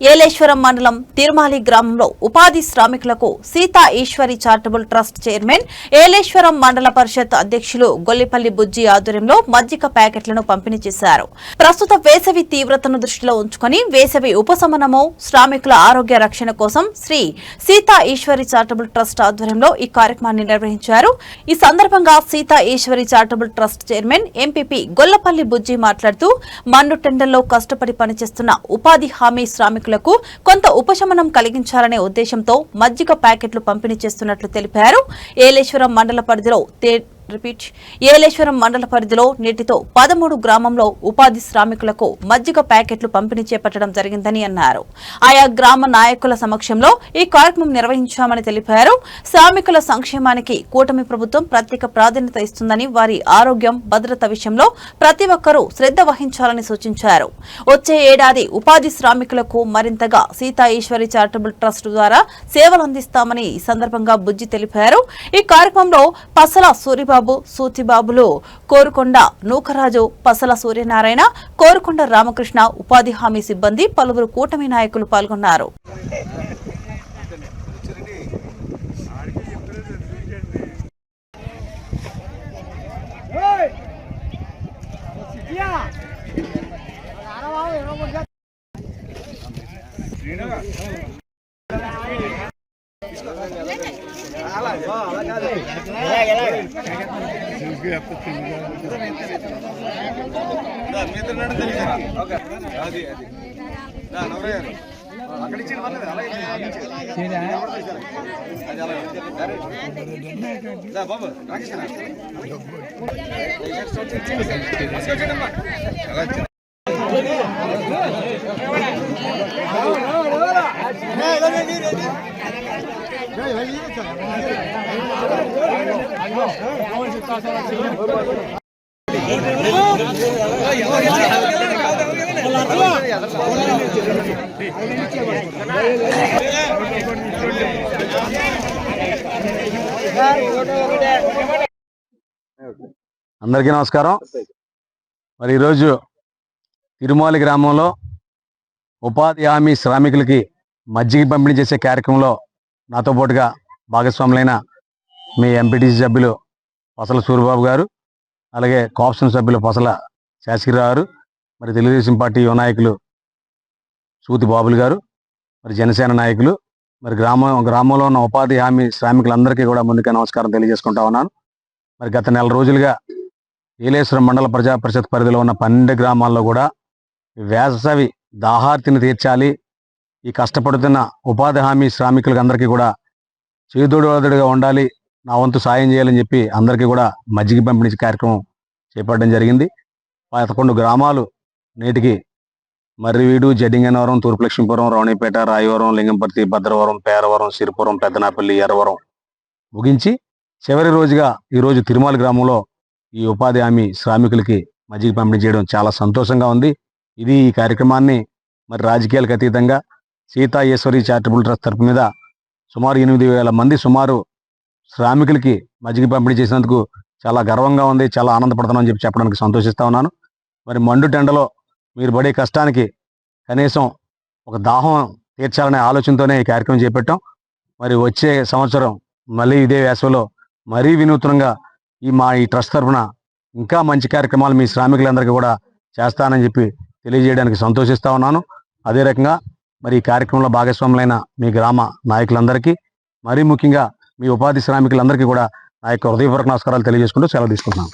ఏలేశ్వరం మండలం తిరుమాలి గ్రామంలో ఉపాధి శ్రామికులకు Sita Eshwari charitable trust chairman Yeleswaram మండల పరిషత్ అధ్యక్షులు గొల్లిపల్లి బుజ్జి ఆధ్వర్యంలో మజ్జిగ ప్యాకెట్లను పంపిణీ చేశారు. ప్రస్తుత వేసవి తీవ్రతను దృష్టిలో ఉంచుకుని వేసవి ఉపశమనము శ్రామికుల ఆరోగ్య రక్షణ కోసం శ్రీ సీతా ఈశ్వరి చారిటబుల్ ట్రస్ట్ ఆధ్వర్యంలో ఈ కార్యక్రమాన్ని నిర్వహించారు. ఈ సందర్భంగా Sita Eshwari charitable trust chairman MPP Gollapalli Bujji మాట్లాడుతూ మండు టెండర్లో కష్టపడి పనిచేస్తున్న ఉపాధి హామీ శ్రామికులకు కొంత ఉపశమనం కలిగించాలనే ఉద్దేశంతో మజ్జిగ ప్యాకెట్లు పంపిణీ చేస్తున్నట్లు తెలిపారు. ఏలేశ్వరం మండల పరిధిలో నేటితో 13 గ్రామంలో ఉపాధి శ్రామికులకు మజ్జిగ ప్యాకెట్లు పంపిణీ చేపట్టడం జరిగిందని అన్నారు. ఆయా గ్రామ నాయకుల సమక్షంలో ఈ కార్యక్రమం నిర్వహించామని తెలిపారు. శ్రామికుల సంక్షేమానికి కూటమి ప్రభుత్వం ప్రత్యేక ప్రాధాన్యత ఇస్తుందని, వారి ఆరోగ్యం భద్రత విషయంలో ప్రతి ఒక్కరూ శ్రద్ధ వహించాలని సూచించారు. వచ్చే ఏడాది ఉపాధి శ్రామికులకు మరింతగా సీతా ఈశ్వరి చారిటబుల్ ట్రస్ట్ ద్వారా సేవలు అందిస్తామని ఈ సందర్భంగా బుజ్జి తెలిపారు. ఈ కార్యక్రమంలో పసల సూరిబాబు, సూతిబాబులు, కోరుకొండ నూకరాజు, పసల సూర్యనారాయణ, కోరుకొండ రామకృష్ణ, ఉపాధి హామీ సిబ్బంది, పలువురు కూటమి నాయకులు పాల్గొన్నారు. అందరికీ నమస్కారం. మరి ఈరోజు తిరుమాలి గ్రామంలో ఉపాధి హామీ శ్రామికులకి మజ్జిగ పంపిణీ చేసే కార్యక్రమంలో నాతో పాటుగా భాగస్వాములైన మీ ఎంపీటీసీ సభ్యులు పసల సూరిబాబు గారు, అలాగే కోఆప్షన్ సభ్యులు పసల శాస్త్రిరావు గారు, మరి తెలుగుదేశం పార్టీ యువ నాయకులు సూతిబాబులు గారు, మరి జనసేన నాయకులు, మరి గ్రామంలో ఉన్న ఉపాధి హామీ శ్రామికులందరికీ కూడా ముందుగా నమస్కారం తెలియజేసుకుంటా ఉన్నాను. మరి గత నెల రోజులుగా ఏలేశ్వరం మండల ప్రజా పరిషత్ పరిధిలో ఉన్న 12 గ్రామాల్లో కూడా వేసవి దాహార్తిని తీర్చాలి, ఈ కష్టపడుతున్న ఉపాధి హామీ శ్రామికులకు అందరికీ కూడా చేదోడుగా ఉండాలి, నా వంతు సాయం చేయాలని చెప్పి అందరికీ కూడా మజ్జిగ పంపిణీ కార్యక్రమం చేపట్టడం జరిగింది. 11 గ్రామాలు నేటికి మర్రివీడు, జడ్డింగనవరం, తూర్పు లక్ష్మీపురం, రౌణిపేట, రాయవరం, లింగంపర్తి, భద్రవరం, పేరవరం, సిరిపురం, పెద్దనాపల్లి, ఎర్రవరం ముగించి చివరి రోజుగా ఈరోజు తిరుమాలి గ్రామంలో ఈ ఉపాధి హామీ శ్రామికులకి మజ్జిగ పంపిణీ చేయడం చాలా సంతోషంగా ఉంది. ఈ కార్యక్రమాన్ని మరి రాజకీయాలకు అతీతంగా సీతా ఈశ్వరి చారిటబుల్ ట్రస్ట్ తరపు మీద సుమారు 8,000 మంది శ్రామికులకి మజ్జిగ పంపిణీ చేసినందుకు చాలా గర్వంగా ఉంది, చాలా ఆనందపడుతున్నామని చెప్పడానికి సంతోషిస్తా ఉన్నాను. మరి మండు టెండలో మీరు పడే కష్టానికి కనీసం ఒక దాహం తీర్చాలనే ఆలోచనతోనే ఈ కార్యక్రమం చేపట్టాం. మరి వచ్చే సంవత్సరం మళ్ళీ ఇదే వేసవిలో మరీ వినూత్నంగా ఈ ట్రస్ట్ తరఫున ఇంకా మంచి కార్యక్రమాలు మీ శ్రామికులందరికీ కూడా చేస్తానని చెప్పి తెలియజేయడానికి సంతోషిస్తా ఉన్నాను. అదే రకంగా మరి ఈ కార్యక్రమంలో భాగస్వాములైన మీ గ్రామ నాయకులందరికీ, మరీ ముఖ్యంగా మీ ఉపాధి శ్రామికులందరికీ కూడా నా యొక్క హృదయపూర్వక నమస్కారాలు తెలియజేసుకుంటూ సెలవు తీసుకుంటున్నాను.